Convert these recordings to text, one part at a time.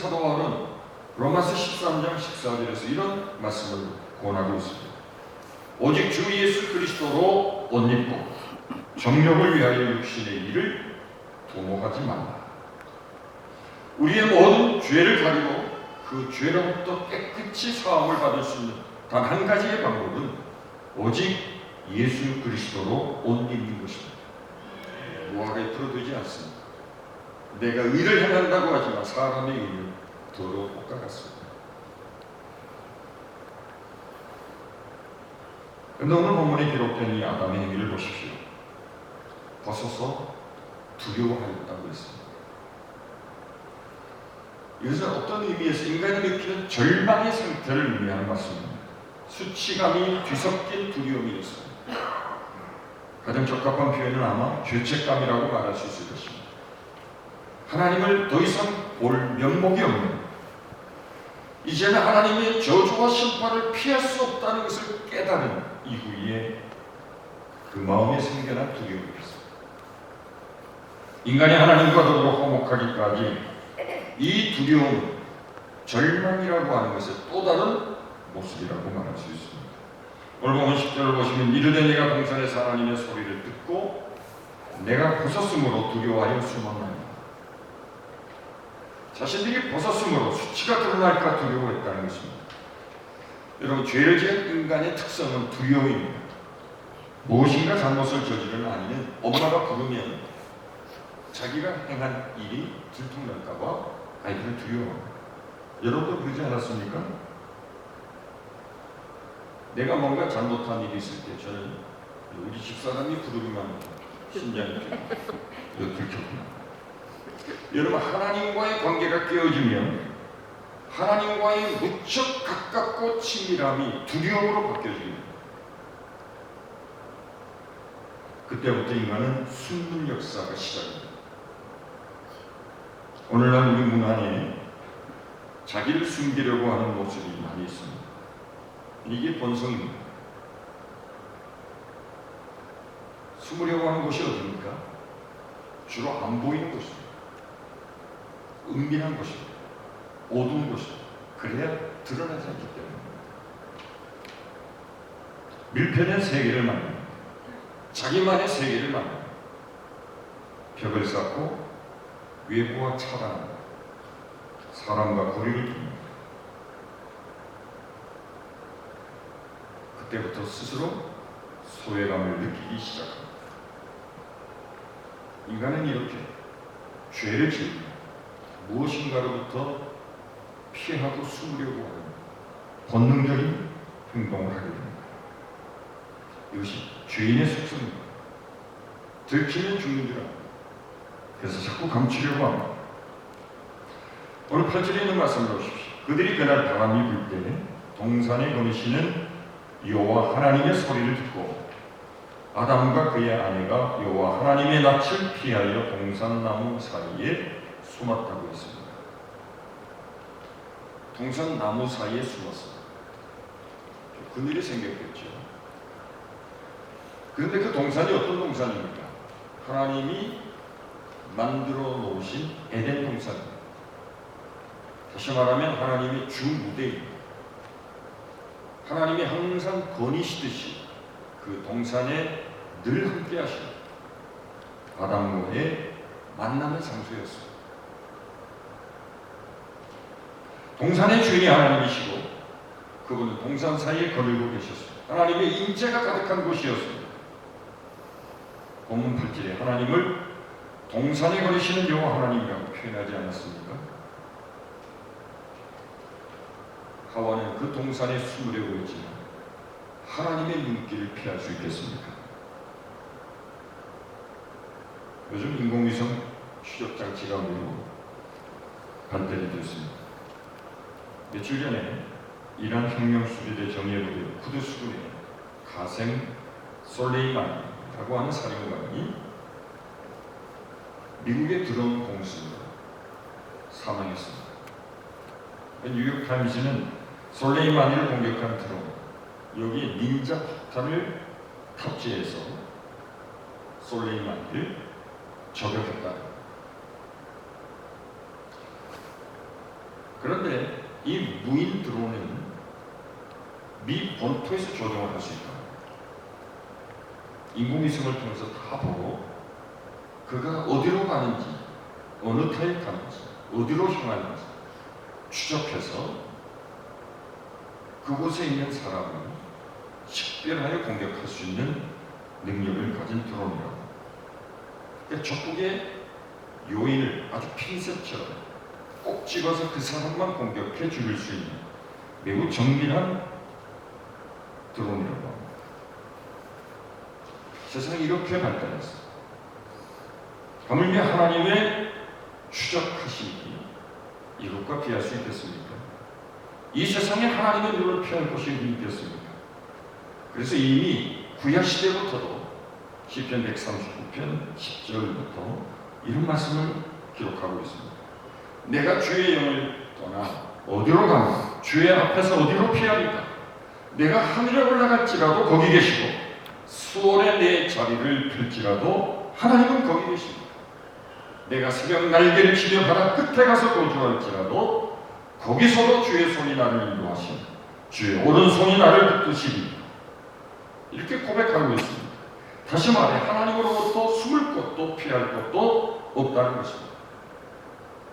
사도 바울은 로마서 13장 14절에서 이런 말씀을 권하고 있습니다. 오직 주 예수 그리스도로 옷 입고 정욕을 위하여 육신의 일을 도모하지 말라. 우리의 모든 죄를 가리고 그 죄로부터 깨끗이 사함을 받을 수 있는 단 한 가지의 방법은 오직 예수 그리스도로 옷 입는 것입니다. 무화과에 풀어두지 않습니다. 내가 의를 행한다고 하지만 사람의 의는 더러운 옷과 같습니다. 그런데 오늘 본문에 기록된 이 아담의 행위를 보십시오. 벗어서 두려워하였다고 했습니다. 이것은 어떤 의미에서 인간이 느끼는 절망의 상태를 의미하는 말씀입니다. 수치감이 뒤섞인 두려움이었습니다. 가장 적합한 표현은 아마 죄책감이라고 말할 수 있을 것입니다. 하나님을 더 이상 볼 면목이 없는, 이제는 하나님의 저주와 심판을 피할 수 없다는 것을 깨달은 이후에 그 마음에 생겨난 두려움이었습니다. 인간이 하나님과 더불어 화목하기까지 이 두려움은 절망이라고 하는 것의 또 다른 모습이라고 말할 수 있습니다. 오늘 보면 10절을 보시면 이르되 내가 동산에서 하나님의 소리를 듣고 내가 벗었으므로 두려워하여 숨었나니, 자신들이 벗었으므로 수치가 드러날까 두려워했다는 것입니다. 여러분, 죄를 지은 인간의 특성은 두려움입니다. 무엇인가 잘못을 저지르는 아이는 엄마가 부르면 자기가 행한 일이 들통날까 봐 아이들은 두려워합니다. 여러분도 그러지 않았습니까? 내가 뭔가 잘못한 일이 있을 때 저는 우리 집사람이 부르기만 심장이 들켰구나. 여러분, 하나님과의 관계가 깨어지면 하나님과의 무척 가깝고 친밀함이 두려움으로 바뀌어집니다. 그때부터 인간은 숨는 역사가 시작됩니다. 오늘날 우리 문화 안에 자기를 숨기려고 하는 모습이 많이 있습니다. 이게 본성입니다. 숨으려고 하는 곳이 어디입니까? 주로 안 보이는 곳입니다. 은밀한 곳입니다. 어두운 곳입니다. 그래야 드러나지 않기 때문입니다. 밀폐된 세계를 만납니다. 자기만의 세계를 만납니다. 벽을 쌓고 외부와 차단합니다. 사람과 거리를 둡니다. 그때부터 스스로 소외감을 느끼기 시작합니다. 인간은 이렇게 죄를 지으며 무엇인가로부터 피하고 숨으려고 하는 본능적인 행동을 하게 됩니다. 이것이 죄인의 속성입니다. 들키면 죽는 줄 압니다. 그래서 자꾸 감추려고 합니다. 오늘 8절에 있는 말씀을 보십시오. 그들이 그날 바람이 불 때 동산에 거니시는 여호와 하나님의 소리를 듣고 아담과 그의 아내가 여호와 하나님의 낯을 피하여 동산나무 사이에 숨었다고 했습니다. 동산나무 사이에 숨었습니다. 그늘이 생겼겠죠. 그런데 그 동산이 어떤 동산입니까? 하나님이 만들어 놓으신 에덴 동산입니다. 다시 말하면 하나님의 주 무대입니다. 하나님이 항상 거니시듯이 그 동산에 늘 함께 하시는 아담과의 만남의 장소였습니다. 동산의 주인이 하나님이시고 그분은 동산 사이에 거닐고 계셨습니다. 하나님의 임재가 가득한 곳이었습니다. 본문 8절에 하나님을 동산에 거니시는 여호와 하나님이라고 표현하지 않았습니까? 하와는 그 동산에 숨으려고 했지만 하나님의 눈길을 피할 수 있겠습니까? 요즘 인공위성 추적장치가 매우 발달이 되었습니다. 며칠 전에 이란 혁명수비대 정예부대 쿠드스군의 가셈 솔레이마니라고 하는 사령관이 미국의 드론 공습으로 사망했습니다. 뉴욕타임즈는 솔레이마니를 공격한 드론, 여기 닌자 폭탄을 탑재해서 솔레이마니를 저격했다. 그런데 이 무인 드론은 미 본토에서 조종을 할 수 있다. 인공위성을 통해서 다 보고 그가 어디로 가는지, 어느 터에 가는지, 어디로 향하는지 추적해서 그곳에 있는 사람을 식별하여 공격할 수 있는 능력을 가진 드론이라고. 그러니까 적국의 요인을 아주 핀셋처럼 꼭 집어서 그 사람만 공격해 죽일 수 있는 매우 정밀한 드론이라고 합니다. 세상이 이렇게 발달했어요. 하물며 하나님의 추적하심이 이것과 비할 수 있겠습니까? 이 세상에 하나님의 눈을 피할 곳이 어디 있겠습니까? 그래서 이미 구약시대부터도 시편 139편 10절부터 이런 말씀을 기록하고 있습니다. 내가 주의 영을 떠나 어디로 가나 주의 앞에서 어디로 피하리까? 내가 하늘에 올라갈지라도 거기 계시고 수월에 내 자리를 펼지라도 하나님은 거기 계십니다. 내가 새벽 날개를 치며 바다 끝에 가서 거주할지라도 거기서도 주의 손이 나를 인도하시니 주의 오른손이 나를 붙드시리니 이렇게 고백하고 있습니다. 다시 말해 하나님으로부터 숨을 곳도 피할 곳도 없다는 것입니다.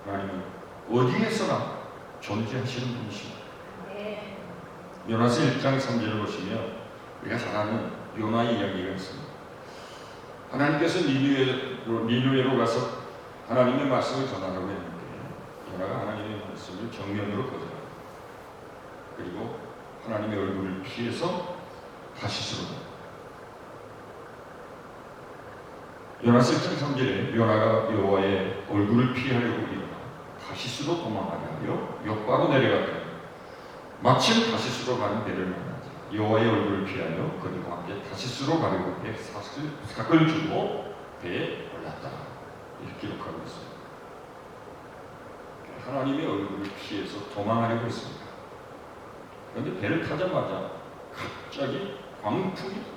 하나님은 어디에서나 존재하시는 분이십니다. 요나서 1장 3절을 보시면 우리가 잘 아는 요나의 이야기가 있습니다. 하나님께서 니느웨로 가서 하나님의 말씀을 전하라고 했는데 요나가 하나님의 말씀을 정면으로 거절합니다. 그리고 하나님의 얼굴을 피해서 다시스로 갑니다. 요나서 1장 3절에 요나가 여호와의 얼굴을 피하려고 일어나 다시스로 도망하려 하여 욥바로 내려갔더니 마침 다시스로 가는 배를 만나자 여호와의 얼굴을 피하여 그들과 함께 다시스로 가려고 배 삭을 주고 배에 올랐다. 이렇게 기록하고 있습니다. 하나님의 얼굴을 피해서 도망하려고 했습니다. 그런데 배를 타자마자 갑자기 광풍이 납니다.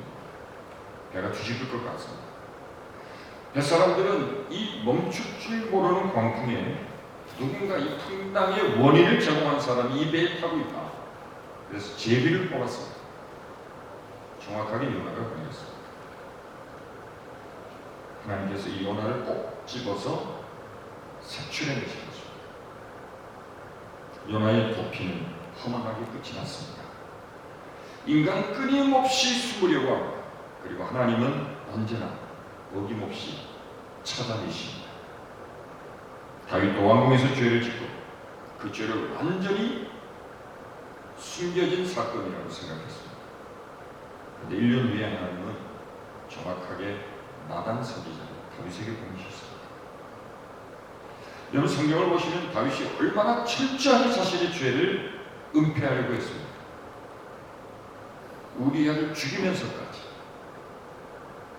배가 뒤집을 것 같습니다. 뱃사람들은 이 멈출 줄 모르는 광풍에 누군가 이 풍랑의 원인을 제공한 사람이 이 배에 타고 있다. 그래서 제비를 뽑았습니다. 정확하게 요나가 걸렸습니다. 하나님께서 이 요나를 꼭 집어서 색출해내신 것입니다. 요나의 도피는 허망하게 끝이 났습니다. 인간은 끊임없이 숨으려고 합니다. 그리고 하나님은 언제나 어김없이 찾아내십니다. 다윗도 왕궁에서 죄를 짓고 그 죄를 완전히 숨겨진 사건이라고 생각했습니다. 그런데 1년 후에 하나님은 정확하게 나단 선지자를 다윗에게 보내셨습니다. 여러분 성경을 보시면 다윗이 얼마나 철저하게 자신의 죄를 은폐하려고 했습니다. 우리아를 죽이면서까지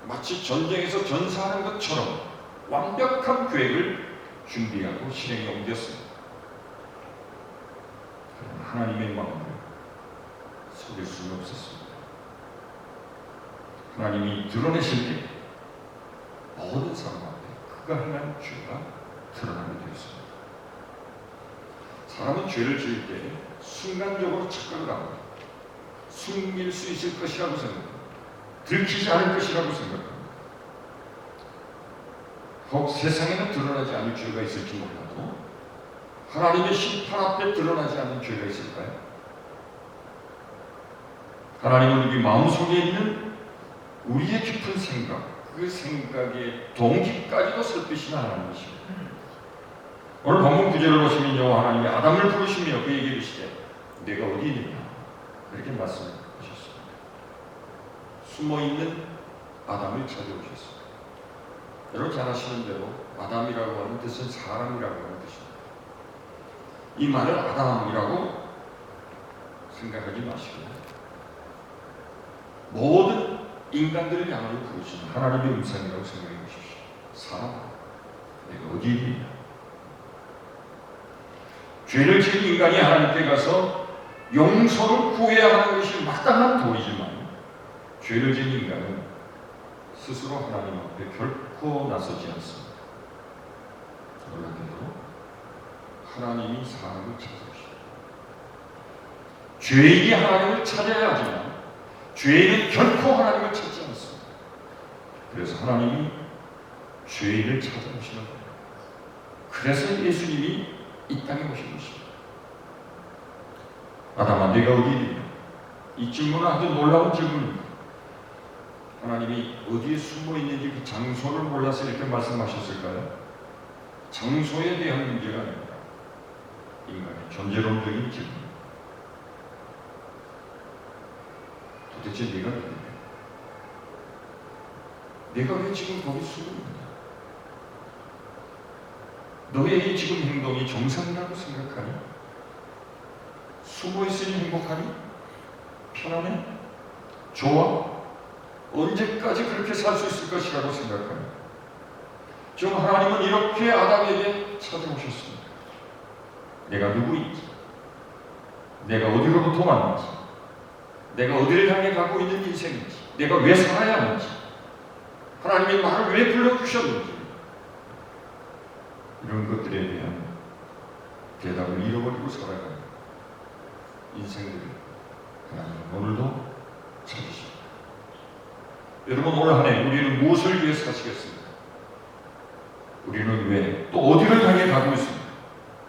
마치 전쟁에서 전사하는 것처럼 완벽한 계획을 준비하고 실행에 옮겼습니다. 그러나 하나님의 마음을 속일 수는 없었습니다. 하나님이 드러내실 때 모든 사람 앞에 그가 행한 죄가 드러나게 되었습니다. 사람은 죄를 지을 때 순간적으로 착각을 합니다. 숨길 수 있을 것이라고 생각합니다. 들키지 않을 것이라고 생각합니다. 혹 세상에는 드러나지 않을 죄가 있을지 몰라도 하나님의 심판 앞에 드러나지 않는 죄가 있을까요? 하나님은 우리 마음속에 있는 우리의 깊은 생각, 그 생각의 동기까지도 살피시는 하나님이십니다. 오늘 본문 9절을 보시면 여호와 하나님이 아담을 부르시며 그에게 이르시되 내가 어디 있느냐 그렇게 말씀하셨습니다. 숨어있는 아담을 찾아오셨습니다. 여러분 잘 아시는 대로 아담이라고 하는 뜻은 사람이라고 하는 뜻입니다. 이 말을 아담이라고 생각하지 마시고 모든 인간들을 향하여 부르시는 하나님의 음성이라고 생각해 보십시오. 사람, 내가 어디에 있냐? 죄를 지은 인간이 하나님께 가서 용서를 구해야 하는 것이 마땅한 도리지만 죄를 지은 인간은 스스로 하나님 앞에 결코 나서지 않습니다. 놀랍게도 하나님이 사람을 찾아오십니다. 죄인이 하나님을 찾아야 하지만 죄인은 결코 하나님을 찾지 않습니다. 그래서 하나님이 죄인을 찾아오시는 거예요. 그래서 예수님이 이 땅에 오신 것입니다. 아담아, 네가 어디 있느냐? 이 질문은 아주 놀라운 질문입니다. 하나님이 어디에 숨어 있는지 그 장소를 몰라서 이렇게 말씀하셨을까요? 장소에 대한 문제가 아닙니다. 인간의 존재론적인 질문. 도대체 네가 어디냐? 내가 왜 지금 거기 숨어 있느냐? 너의 지금 행동이 정상이라고 생각하니? 숨어 있으니 행복하니? 편안해? 좋아? 언제까지 그렇게 살 수 있을 것이라고 생각하니? 지금 하나님은 이렇게 아담에게 찾아오셨습니다. 내가 누구인지, 내가 어디로부터 왔는지, 내가 어디를 향해 가고 있는 인생인지, 내가 왜 살아야 하는지, 하나님이 나를 왜 불러주셨는지, 이런 것들에 대한 대답을 잃어버리고 살아가는 인생들을 하나님은 오늘도 찾으십니다. 여러분, 올 한 해 우리는 무엇을 위해 사시겠습니까? 우리는 왜, 또 어디를 향해 가고 있습니까?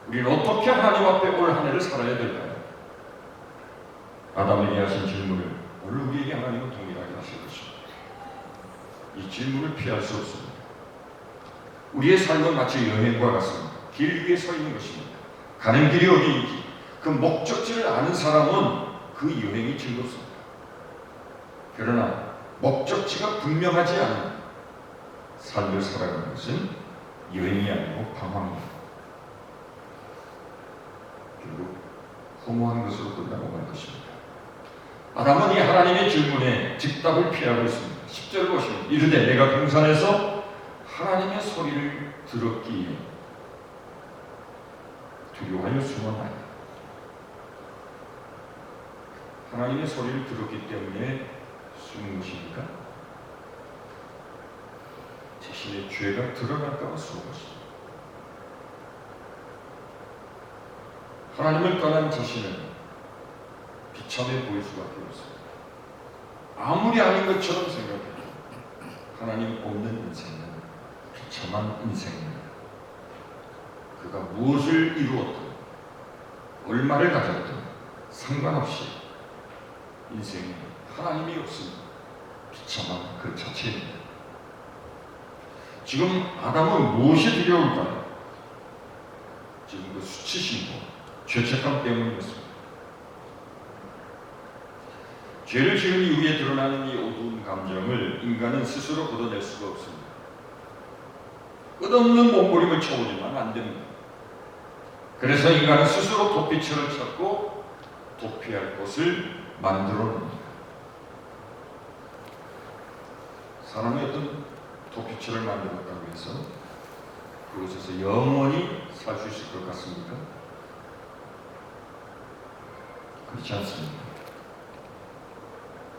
우리는 어떻게 하나님 앞에 올 한 해를 살아야 될까요? 아담에게 하신 질문을 오늘 우리에게 하나님은 동일하게 하실 것입니다. 이 질문을 피할 수 없습니다. 우리의 삶은 마치 여행과 같습니다. 길 위에 서 있는 것입니다. 가는 길이 어디인지 그 목적지를 아는 사람은 그 여행이 즐겁습니다. 그러나 목적지가 분명하지 않은 삶을 살아가는 것은 여행이 아니고 방황입니다. 결국 허무한 것으로 끝나고 말 것입니다. 아담은 이 하나님의 질문에 즉답을 피하고 있습니다. 10절 보시면 이르되 내가 동산에서 하나님의 소리를 들었기에 두려워하여 숨었나이다. 하나님의 소리를 들었기 때문에 숨은 것입니까? 자신의 죄가 드러날까 봐 숨은 것입니다. 하나님을 떠난 자신은 비참해 보일 수밖에 없습니다. 아무리 아닌 것처럼 생각해도 하나님 없는 인생은 비참한 인생입니다. 그가 무엇을 이루었든 얼마를 가졌든 상관없이 인생에 하나님이 없으면 비참한 그 자체입니다. 지금 아담은 무엇이 두려울까요? 지금 그 수치심과 죄책감 때문이었습니다. 죄를 지은 이후에 드러나는 이 어두운 감정을 인간은 스스로 걷어낼 수가 없습니다. 끝없는 몸부림을 쳐오지만 안 됩니다. 그래서 인간은 스스로 도피처를 찾고 도피할 곳을 만들어 놉니다. 사람이 어떤 도피처를 만들었다고 해서 그곳에서 영원히 살 수 있을 것 같습니까? 그렇지 않습니다.